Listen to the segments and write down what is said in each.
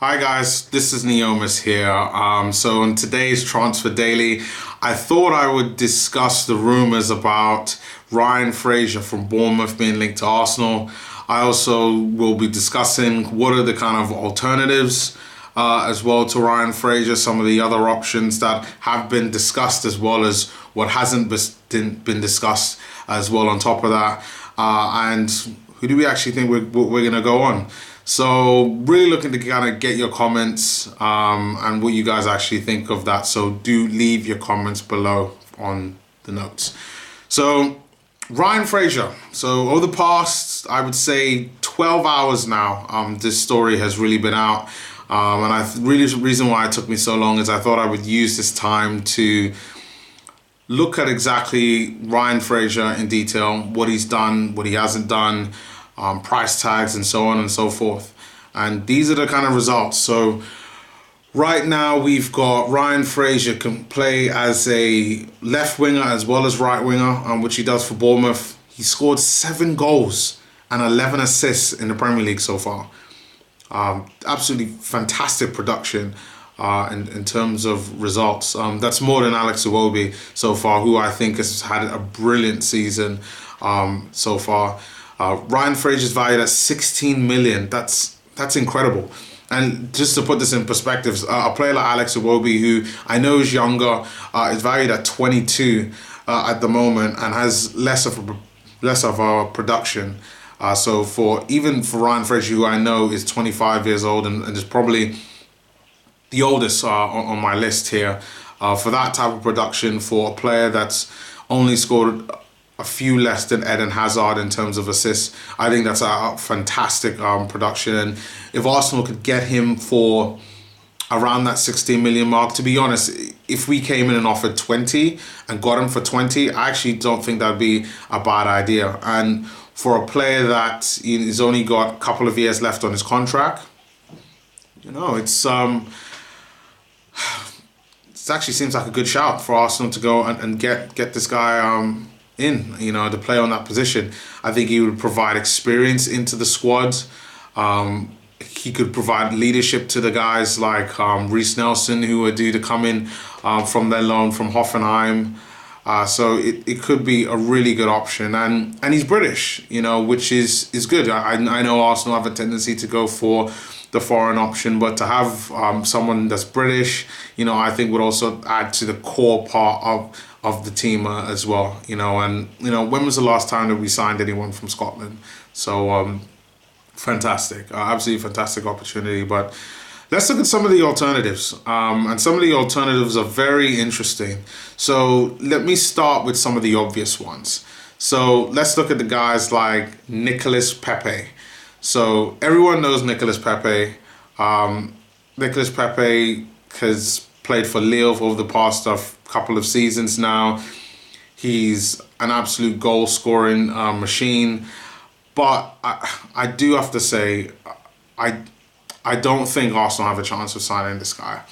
Hi guys, this is Neomis here. So in today's Transfer Daily, I thought I would discuss the rumours about Ryan Fraser from Bournemouth being linked to Arsenal. I also will be discussing what are the kind of alternatives as well to Ryan Fraser, some of the other options that have been discussed as well as what hasn't been discussed as well on top of that. And who do we actually think we're going to go on? So really looking to kind of get your comments and what you guys actually think of that. So do leave your comments below on the notes. So Ryan Fraser. So over the past, I would say 12 hours now, this story has really been out. And the reason why it took me so long is I thought I would use this time to look at exactly Ryan Fraser in detail, what he's done, what he hasn't done, price tags and so on and so forth. And these are the kind of results. So right now we've got Ryan Fraser can play as a left winger as well as right winger, which he does for Bournemouth. He scored 7 goals and 11 assists in the Premier League so far. Absolutely fantastic production in terms of results. That's more than Alex Iwobi so far, who I think has had a brilliant season so far. Ryan Fraser's valued at 16 million. That's incredible. And just to put this in perspective, a player like Alex Iwobi, who I know is younger, is valued at 22 at the moment and has less of a production. So for Ryan Fraser, who I know is 25 years old and is probably the oldest on my list here, for that type of production, for a player that's only scored a few less than Eden Hazard in terms of assists, I think that's a fantastic production. And if Arsenal could get him for around that 16 million mark, to be honest, if we came in and offered 20 and got him for 20, I actually don't think that'd be a bad idea. And for a player that he's only got a couple of years left on his contract, it actually seems like a good shout for Arsenal to go and get this guy to play on that position. I think he would provide experience into the squad. He could provide leadership to the guys like Reece Nelson, who are due to come in from their loan from Hoffenheim. So it could be a really good option. And he's British, which is good. I know Arsenal have a tendency to go for the foreign option, but to have someone that's British, I think would also add to the core part of the team as well. And when was the last time that we signed anyone from Scotland? So fantastic, absolutely fantastic opportunity. But let's look at some of the alternatives, and some of the alternatives are very interesting. So let me start with some of the obvious ones. So let's look at the guys like Nicolas Pepe. So everyone knows Nicolas Pepe. Nicolas Pepe has played for Lille over the past couple of seasons now. He's an absolute goal-scoring machine. But I do have to say, I don't think Arsenal have a chance of signing this guy.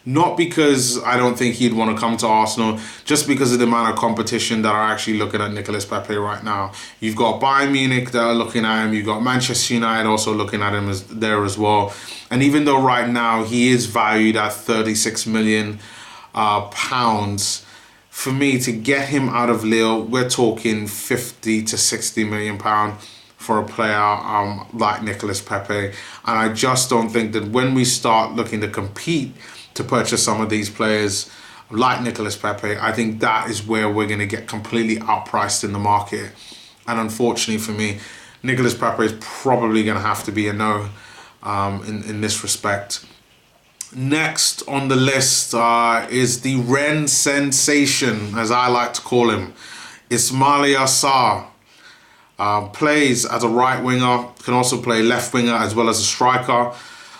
Not because I don't think he'd want to come to Arsenal, just because of the amount of competition that are actually looking at Nicolas Pepe right now. You've got Bayern Munich that are looking at him. You've got Manchester United also looking at him there as well. And even though right now he is valued at 36 million pounds, for me to get him out of Lille, we're talking 50 to 60 million pound for a player like Nicolas Pepe. And I just don't think that when we start looking to compete to purchase some of these players like Nicolas Pepe, I think that is where we're going to get completely outpriced in the market. And unfortunately for me, Nicolas Pepe is probably going to have to be a no in this respect. Next on the list is the Rennes sensation, as I like to call him, Ismaila Sarr. Plays as a right winger, can also play left winger as well as a striker.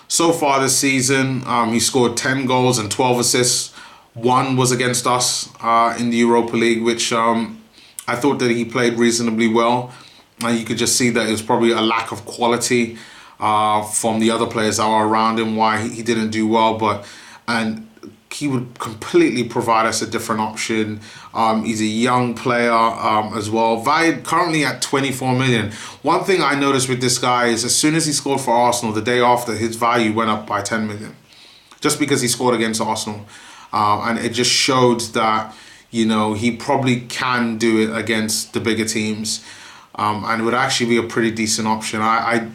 So far this season, he scored 10 goals and 12 assists. One was against us in the Europa League, which I thought that he played reasonably well. And you could just see that it was probably a lack of quality from the other players that were around him, why he didn't do well. But and he would completely provide us a different option. He's a young player as well, valued currently at 24 million. One thing I noticed with this guy is as soon as he scored for Arsenal, the day after, his value went up by 10 million. Just because he scored against Arsenal. And it just showed that, you know, he probably can do it against the bigger teams. And it would actually be a pretty decent option. I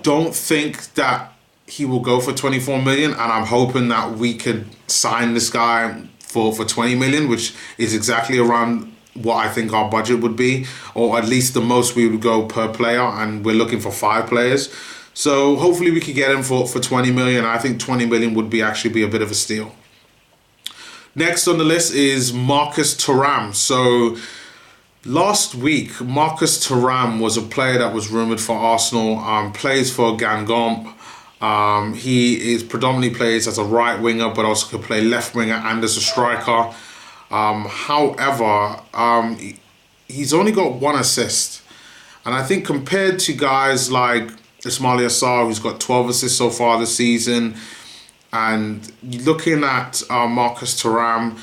don't think that he will go for 24 million, and I'm hoping that we could sign this guy for 20 million, which is exactly around what I think our budget would be, or at least the most we would go per player, and we're looking for 5 players. So hopefully we could get him for 20 million. I think 20 million would actually be a bit of a steal. Next on the list is Marcus Thuram. So last week, Marcus Thuram was a player that was rumoured for Arsenal, plays for Guingamp. He is predominantly plays as a right winger, but also could play left winger and as a striker. However, he's only got 1 assist. And I think compared to guys like Ismaila Sarr, who's got 12 assists so far this season, and looking at Marcus Thuram,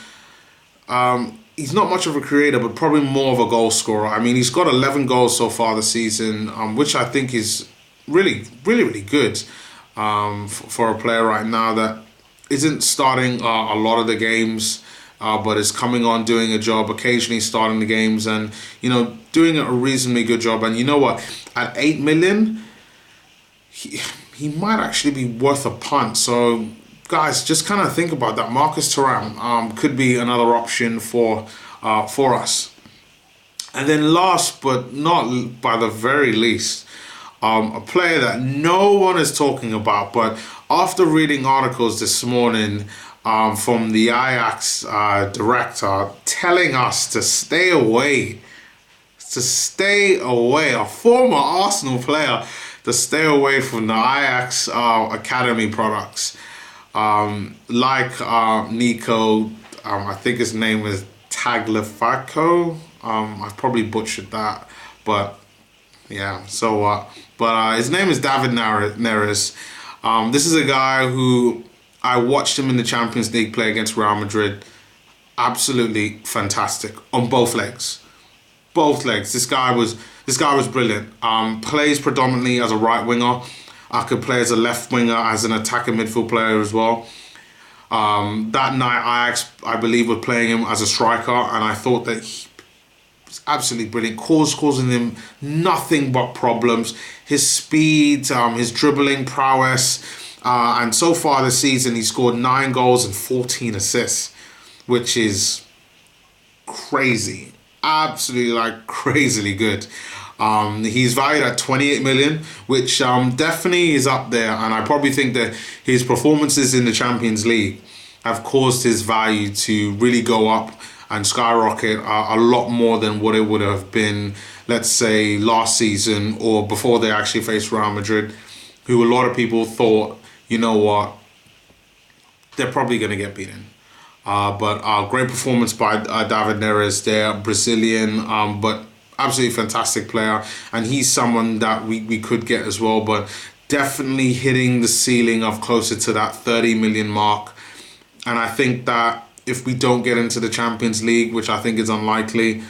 he's not much of a creator, but probably more of a goal scorer. I mean, he's got 11 goals so far this season, which I think is really, really, really good for a player right now that isn't starting a lot of the games, but is coming on, doing a job, occasionally starting the games, and, you know, doing a reasonably good job. And you know what? At 8 million, he might actually be worth a punt. So guys, just kind of think about that. Marcus Thuram could be another option for us. And then last but not by the very least, a player that no one is talking about, but after reading articles this morning from the Ajax director telling us to stay away, a former Arsenal player, to stay away from the Ajax academy products, like Nico, I think his name was Tagliafico. I probably butchered that, but yeah. So, his name is David Neres. This is a guy who I watched him in the Champions League play against Real Madrid. Absolutely fantastic on both legs. Both legs. This guy was brilliant. Plays predominantly as a right winger. I could play as a left winger, as an attacking midfield player as well. That night, Ajax, I believe, were playing him as a striker, and I thought that he was absolutely brilliant, causing him nothing but problems. His speed, his dribbling prowess, and so far this season, he scored 9 goals and 14 assists, which is crazy. Absolutely, like, crazily good. He's valued at 28 million, which definitely is up there, and I probably think that his performances in the Champions League have caused his value to really go up and skyrocket a lot more than what it would have been, let's say, last season or before they actually faced Real Madrid, who a lot of people thought, you know what, they're probably going to get beaten. But great performance by David Neres there, Brazilian, but absolutely fantastic player, and he's someone that we could get as well, but definitely hitting the ceiling of closer to that 30 million mark. And I think that if we don't get into the Champions League, which I think is unlikely,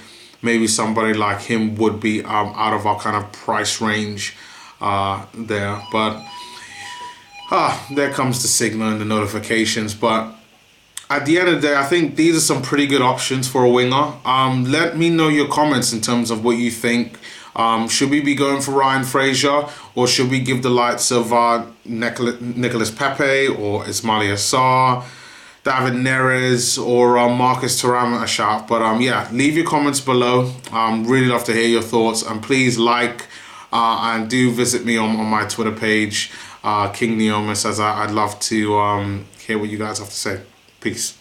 maybe somebody like him would be out of our kind of price range there. But there comes the signal and the notifications. But at the end of the day, I think these are some pretty good options for a winger. Let me know your comments in terms of what you think. Should we be going for Ryan Fraser, or should we give the likes of Nicolas Pepe or Ismaila Sarr, David Neres, or Marcus Thuram a shout? But yeah, leave your comments below. Really love to hear your thoughts, and please like and do visit me on my Twitter page, King Neomis, as I'd love to hear what you guys have to say. Peace.